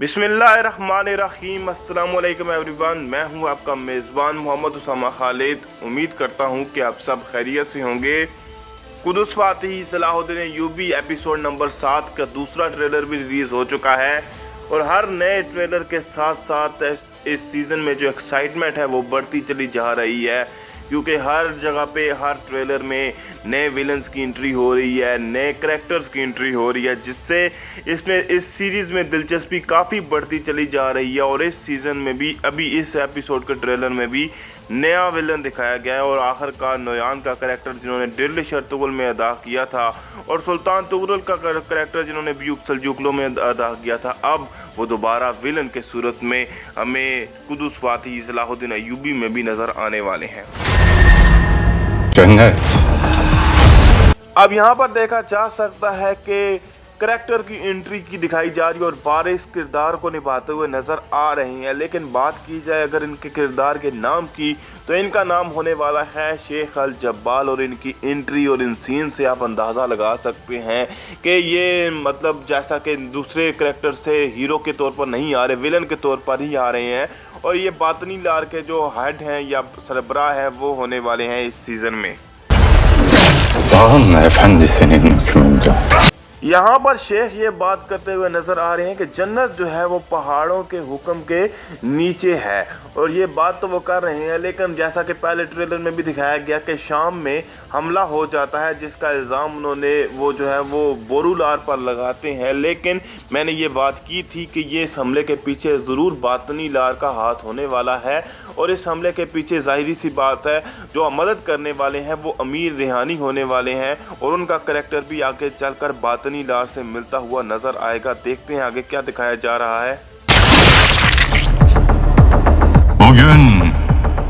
बिस्मिल्लाहिर्रहमानिर्रहीम। अस्सलाम वालेकुम एवरीवन। मैं हूं आपका मेज़बान मोहम्मद उसामा खालिद। उम्मीद करता हूं कि आप सब खैरियत से होंगे। कुदस फातिही सलाहुद्दीन अय्यूबी एपिसोड नंबर 7 का दूसरा ट्रेलर भी रिलीज़ हो चुका है और हर नए ट्रेलर के साथ साथ इस सीज़न में जो एक्साइटमेंट है वो बढ़ती चली जा रही है, क्योंकि हर जगह पे हर ट्रेलर में नए विलन्स की एंट्री हो रही है, नए करैक्टर्स की एंट्री हो रही है, जिससे इसमें इस सीरीज़ में दिलचस्पी काफ़ी बढ़ती चली जा रही है। और इस सीज़न में भी अभी इस एपिसोड के ट्रेलर में भी नया विलन दिखाया गया है और आखिरकार नोयान का करैक्टर जिन्होंने दिल तुगल में अदा किया था और सुल्तान तुगरुल का करैक्टर जिन्होंने ब्यूक सल्जूकलो में अदा किया था, अब वो दोबारा विलन के सूरत में हमें कुदस फातिही सलाहुद्दीन अय्यूबी में भी नज़र आने वाले हैं। जन्नत। अब यहाँ पर देखा जा सकता है कि करैक्टर की एंट्री की दिखाई जा रही है और बारिश किरदार को निभाते हुए नज़र आ रहे हैं। लेकिन बात की जाए अगर इनके किरदार के नाम की, तो इनका नाम होने वाला है शेख अल जब्बाल। और इनकी एंट्री और इन सीन से आप अंदाज़ा लगा सकते हैं कि ये मतलब जैसा कि दूसरे करैक्टर से हीरो के तौर पर नहीं आ रहे, विलन के तौर पर ही आ रहे हैं। और ये बातनी लार के जो हेड हैं या सरबराह हैं वो होने वाले हैं इस सीज़न में। यहाँ पर शेख ये बात करते हुए नज़र आ रहे हैं कि जन्नत जो है वो पहाड़ों के हुक्म के नीचे है, और ये बात तो वो कर रहे हैं। लेकिन जैसा कि पहले ट्रेलर में भी दिखाया गया कि शाम में हमला हो जाता है, जिसका इल्ज़ाम उन्होंने वो जो है वो बोरूलार पर लगाते हैं। लेकिन मैंने ये बात की थी कि ये इस हमले के पीछे ज़रूर बातनी लार का हाथ होने वाला है, और इस हमले के पीछे ज़ाहिरी सी बात है जो मदद करने वाले हैं वो अमीर रिहानी होने वाले हैं, और उनका करैक्टर भी आगे चलकर बातनी लार से मिलता हुआ नज़र आएगा। देखते हैं आगे क्या दिखाया जा रहा है। Bugün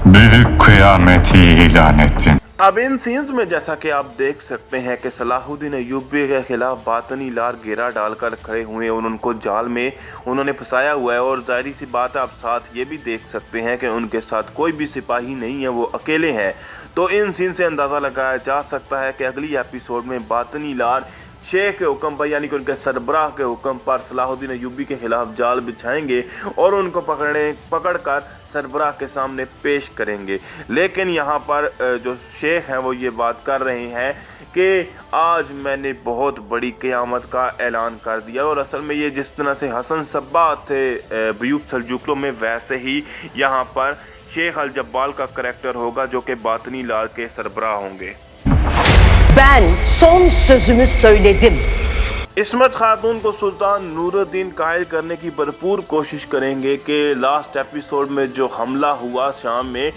büyük kıyameti ilan ettim. अब इन सीन्स में जैसा कि आप देख सकते हैं कि सलाहुद्दीन अय्यूबी के खिलाफ बातनी लार घेरा डालकर खड़े हुए और उनको जाल में उन्होंने फंसाया हुआ है। और जाहिर सी बात है, आप साथ ये भी देख सकते हैं कि उनके साथ कोई भी सिपाही नहीं है, वो अकेले हैं। तो इन सीन से अंदाज़ा लगाया जा सकता है कि अगली एपिसोड में बातनी लार शेख के हुक्म पर यानी कि उनके सरबराह के हुक्म पर सलाहुद्दीन अय्यूबी के खिलाफ जाल बिछाएंगे और उनको पकड़कर सरबराह के सामने पेश करेंगे। लेकिन यहाँ पर जो शेख हैं वो ये बात कर रहे हैं कि आज मैंने बहुत बड़ी क़यामत का ऐलान कर दिया। और असल में ये जिस तरह से हसन सब्बा थे ब्यूक सल्जूकलो में, वैसे ही यहाँ पर शेख अल जब्बाल का करैक्टर होगा जो कि बातनी लार के सरबराह होंगे। Ben son sözümü söyledim. इस्मत खातून को सुल्तान नूरुद्दीन कायल करने की भरपूर कोशिश करेंगे कि लास्ट एपिसोड में जो हमला हुआ शाम में,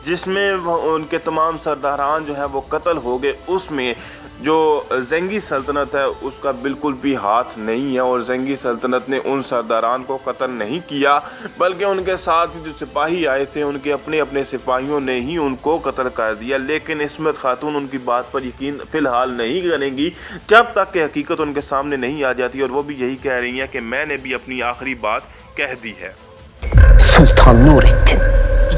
जिसमें उनके तमाम सरदारान जो है वो कत्ल हो गए, उसमें जो ज़ंगी सल्तनत है उसका बिल्कुल भी हाथ नहीं है। और ज़ंगी सल्तनत ने उन सरदारान को कत्ल नहीं किया, बल्कि उनके साथ जो सिपाही आए थे उनके अपने अपने सिपाहियों ने ही उनको कत्ल कर दिया। लेकिन इस्मत खातून उनकी बात पर यकीन फ़िलहाल नहीं करेंगी जब तक कि हकीकत उनके सामने नहीं आ जाती, और वो भी यही कह रही हैं कि मैंने भी अपनी आखिरी बात कह दी है। Sultan Nurettin.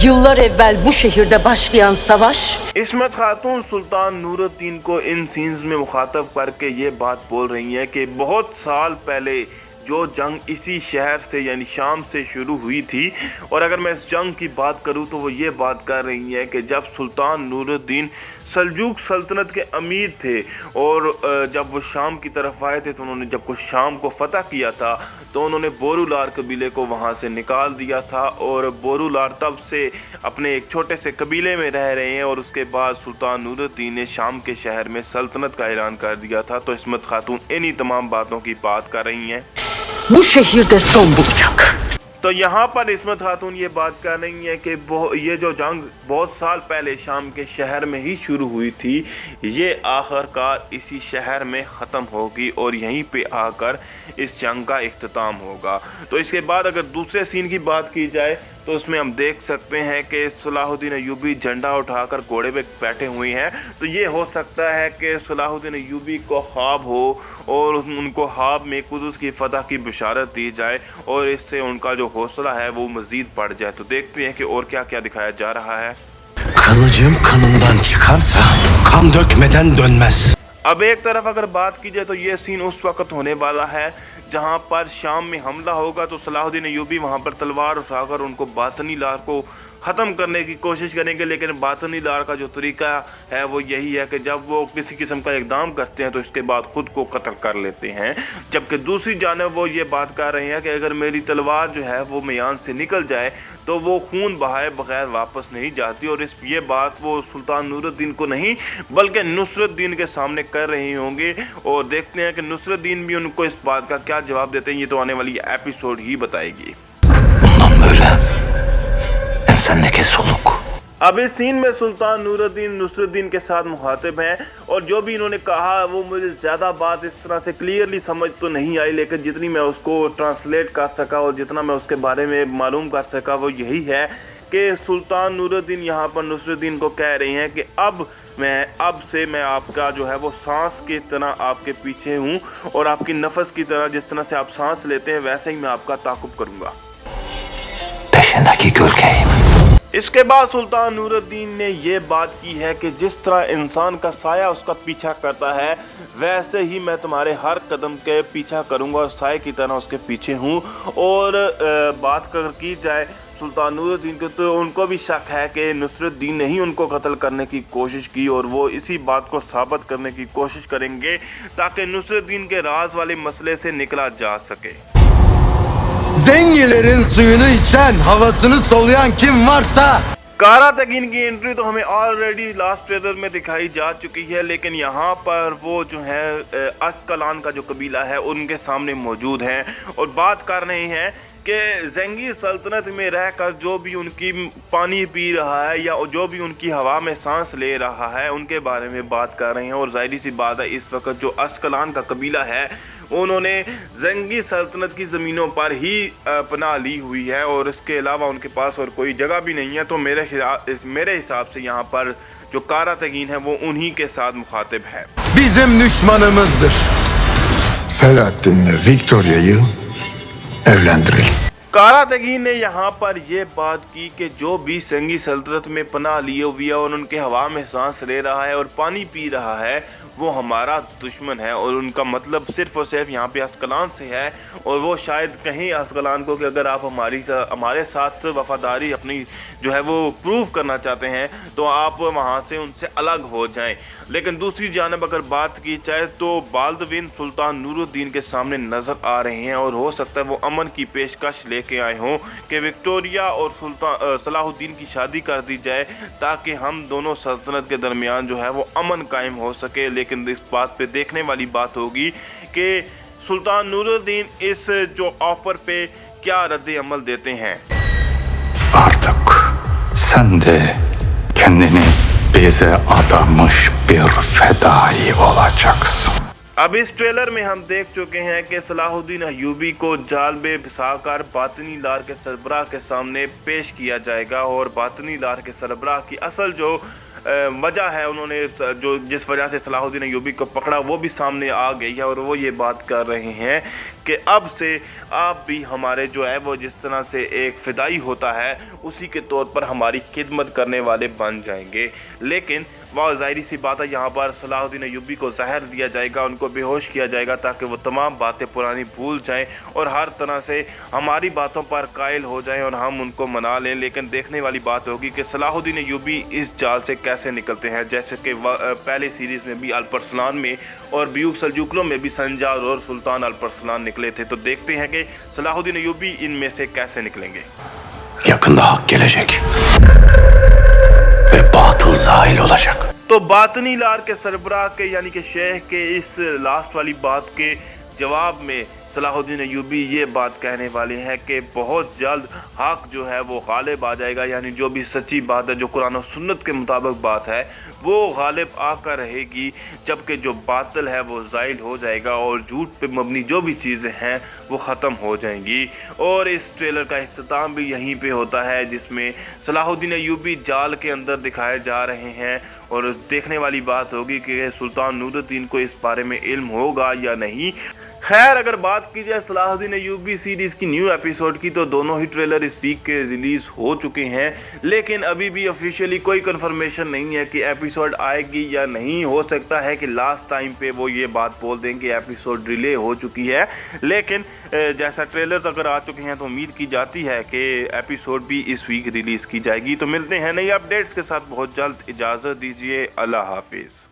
Yıllar evvel bu şehirde başlayan savaş इस्मत खातून सुल्तान नूरुद्दीन को इन सीन्स में मुखातब करके ये बात बोल रही हैं कि बहुत साल पहले जो जंग इसी शहर से यानी शाम से शुरू हुई थी, और अगर मैं इस जंग की बात करूं तो वो ये बात कर रही है कि जब सुल्तान नूरुद्दीन सल्जूक सल्तनत के अमीर थे और जब वो शाम की तरफ आए थे, तो उन्होंने जब कुछ शाम को फतह किया था तो उन्होंने बोरूलार कबीले को वहाँ से निकाल दिया था। और बोरूलार तब से अपने एक छोटे से कबीले में रह रहे हैं, और उसके बाद सुल्तान नूरुद्दीन ने शाम के शहर में सल्तनत का ऐलान कर दिया था। तो इस्मत खातून इन्हीं तमाम बातों की बात कर रही हैं। bu şehirde son bulacak. तो यहाँ पर इस्मत खातून ये बात कर रही है कि ये जो जंग बहुत साल पहले शाम के शहर में ही शुरू हुई थी, ये आखिरकार इसी शहर में ख़त्म होगी और यहीं पे आकर इस जंग का इख्तिताम होगा। तो इसके बाद अगर दूसरे सीन की बात की जाए तो उसमें हम देख सकते हैं कि सलाहुद्दीन अय्यूबी झंडा उठाकर घोड़े पे बैठे हुए हैं। तो ये हो सकता है कि सलाहुद्दीन अय्यूबी को ख्वाब हो और उनको ख्वाब में कुदस की फतह की बशारत दी जाए, और इससे उनका जो हौसला है वो मज़ीद बढ़ जाए। तो देखते हैं कि और क्या क्या दिखाया जा रहा है। Kılıcım kanından çıkarsa kan dökmeden dönmez. अब एक तरफ अगर बात की जाए तो ये सीन उस वक्त होने वाला है जहां पर शाम में हमला होगा तो सलाहुद्दीन अय्यूबी वहां पर तलवार उठाकर उनको बातनी लार को ख़त्म करने की कोशिश करेंगे। लेकिन बातनी लार का जो तरीका है वो यही है कि जब वो किसी किस्म का इक़दाम करते हैं तो इसके बाद ख़ुद को कत्ल कर लेते हैं। जबकि दूसरी जानब वो ये बात कर रहे हैं कि अगर मेरी तलवार जो है वो म्यान से निकल जाए तो वो खून बहाए बगैर वापस नहीं जाती। और ये बात वो सुल्तान नूरुद्दीन को नहीं बल्कि नुसरतदीन के सामने कर रहे होंगे। और देखते हैं कि नुसरतदीन भी उनको इस बात का क्या जवाब देते हैं, ये तो आने वाली एपिसोड ही बताएगी। अब इस सीन में सुल्तान नूरुद्दीन नुसरतदीन के साथ मुखातिब हैं और जो भी इन्होंने कहा वो मुझे ज़्यादा बात इस तरह से क्लियरली समझ तो नहीं आई, लेकिन जितनी मैं उसको ट्रांसलेट कर सका और जितना मैं उसके बारे में मालूम कर सका वो यही है कि सुल्तान नूरुद्दीन यहाँ पर नुसरतदीन को कह रही हैं कि अब से मैं आपका जो है वो सांस की तरह आपके पीछे हूँ और आपकी नफस की तरह, जिस तरह से आप सांस लेते हैं वैसे ही मैं आपका ताक़ुब करूँगा। इसके बाद सुल्तान नूरुद्दीन ने ये बात की है कि जिस तरह इंसान का साया उसका पीछा करता है वैसे ही मैं तुम्हारे हर कदम के पीछा करूंगा और साए की तरह उसके पीछे हूँ। और बात कर की जाए सुल्तान नूरुद्दीन को तो उनको भी शक है कि नुसरतदीन ने ही उनको कत्ल करने की कोशिश की और वो इसी बात को साबित करने की कोशिश करेंगे ताकि नुसरतदीन के राज वाले मसले से निकला जा सके। Zengilerin suyunu içen, havasını soluyan kim varsa कारा तगीन की एंट्री तो हमें ऑलरेडी लास्ट ट्रेलर में दिखाई जा चुकी है, लेकिन यहाँ पर वो जो है अस्कलान का जो कबीला है उनके सामने मौजूद हैं और बात कर रहे हैं कि ज़ेंगी सल्तनत में रहकर जो भी उनकी पानी पी रहा है या जो भी उनकी हवा में सांस ले रहा है उनके बारे में बात कर रहे हैं। और ज़ाहिर सी बात है इस वक्त जो अस्कलान का कबीला है उन्होंने ज़ेंगी सल्तनत की ज़मीनों पर ही पनाह ली हुई है और इसके अलावा उनके पास और कोई जगह भी नहीं है। तो मेरे हिसाब से यहाँ पर जो कारा तगीन है वो उन्हीं के साथ मुखातिब है। bizim düşmanımızdır. Selahattin'le Victoria'yı evlendirelim. कारा तगीन ने यहाँ पर यह बात की कि जो भी ज़ेंगी सल्तनत में पनाह लिए हुई है और उनके हवा में सांस ले रहा है और पानी पी रहा है वो हमारा दुश्मन है। और उनका मतलब सिर्फ और सिर्फ यहाँ पे अस्कलान से है और वो शायद कहीं अस्कलान को कि अगर आप हमारे साथ वफादारी अपनी जो है वो प्रूव करना चाहते हैं तो आप वहाँ से उनसे अलग हो जाएं। लेकिन दूसरी जानब अगर बात की जाए तो बाल्दविन सुल्तान नूरुद्दीन के सामने नज़र आ रहे हैं और हो सकता है वो अमन की पेशकश लेके आए हों कि विक्टोरिया और सलाहुद्दीन की शादी कर दी जाए ताकि हम दोनों सल्तनत के दरमियान जो है वो अमन कायम हो सके। लेकिन इस बात पे देखने वाली बात होगी कि सुल्तान नूरुद्दीन इस जो ऑफर पे क्या रद्द अमल देते हैं। Artık sen de kendini bize adamış bir fedai olacaksın. अब इस ट्रेलर में हम देख चुके हैं कि सलाहुद्दीन अय्यूबी को जाल में फंसाकर बातनी लार के सरबराह के सामने पेश किया जाएगा और बातनी लार के सरबराह की असल जो वजह है उन्होंने जो जिस वजह से सलाहुद्दीन अय्यूबी को पकड़ा वो भी सामने आ गई है और वो ये बात कर रहे हैं कि अब से आप भी हमारे जो है वो जिस तरह से एक फ़िदाई होता है उसी के तौर पर हमारी खिदमत करने वाले बन जाएंगे। लेकिन वह ज़ाहिर सी बात है यहाँ पर सलाहुद्दीन अय्यूबी को जहर दिया जाएगा, उनको बेहोश किया जाएगा ताकि वो तमाम बातें पुरानी भूल जाएं और हर तरह से हमारी बातों पर कायल हो जाएं और हम उनको मना लें। लेकिन देखने वाली बात होगी कि सलाहुद्दीन अय्यूबी इस जाल से कैसे निकलते हैं, जैसे कि पहले सीरीज़ में भी अल्परसलान में और ब्यूक सल्जूकियों में भी संजार और सुल्तान अल्परसलान निकले थे। तो देखते हैं कि सलाहुद्दीन अय्यूबी इनमें से कैसे निकलेंगे। Yakında hak gelecek ve batıl zahil olacak. तो बातनी लार के सरबराह के यानी कि शेख के इस लास्ट वाली बात के जवाब में सलाहुद्दीन अय्यूबी ये बात कहने वाले हैं कि बहुत जल्द हक जो है वो गालिब आ जाएगा, यानी जो भी सच्ची बात है जो कुरान और सुन्नत के मुताबिक बात है वो गालिब आकर रहेगी, जबकि जो बातिल है वो ज़ाइल हो जाएगा और झूठ पे मबनी जो भी चीज़ें हैं वो ख़त्म हो जाएंगी। और इस ट्रेलर का इख्तिताम भी यहीं पे होता है जिसमें सलाहुद्दीन अय्यूबी जाल के अंदर दिखाए जा रहे हैं और देखने वाली बात होगी कि सुल्तान नूरुद्दीन को इस बारे में इल्म होगा या नहीं। خیر اگر بات کی جائے صلاح الدین ایوبی سیریز کی نیو ایپیسوڈ کی تو دونوں ہی ٹریلر اس ویک کے ریلیز ہو چکے ہیں، لیکن ابھی بھی آفیشیلی کوئی کنفرمیشن نہیں ہے کہ ایپیسوڈ آئے گی یا نہیں۔ ہو سکتا ہے کہ لاسٹ ٹائم پہ وہ یہ بات بول دیں کہ ایپیسوڈ ڈیلے ہو چکی ہے، لیکن جیسا ٹریلر اگر آ چکے ہیں تو امید کی جاتی ہے کہ ایپیسوڈ بھی اس ویک ریلیز کی جائے گی۔ تو ملتے ہیں نئی اپڈیٹس کے ساتھ بہت جلد، اجازت دیجیے، اللہ حافظ۔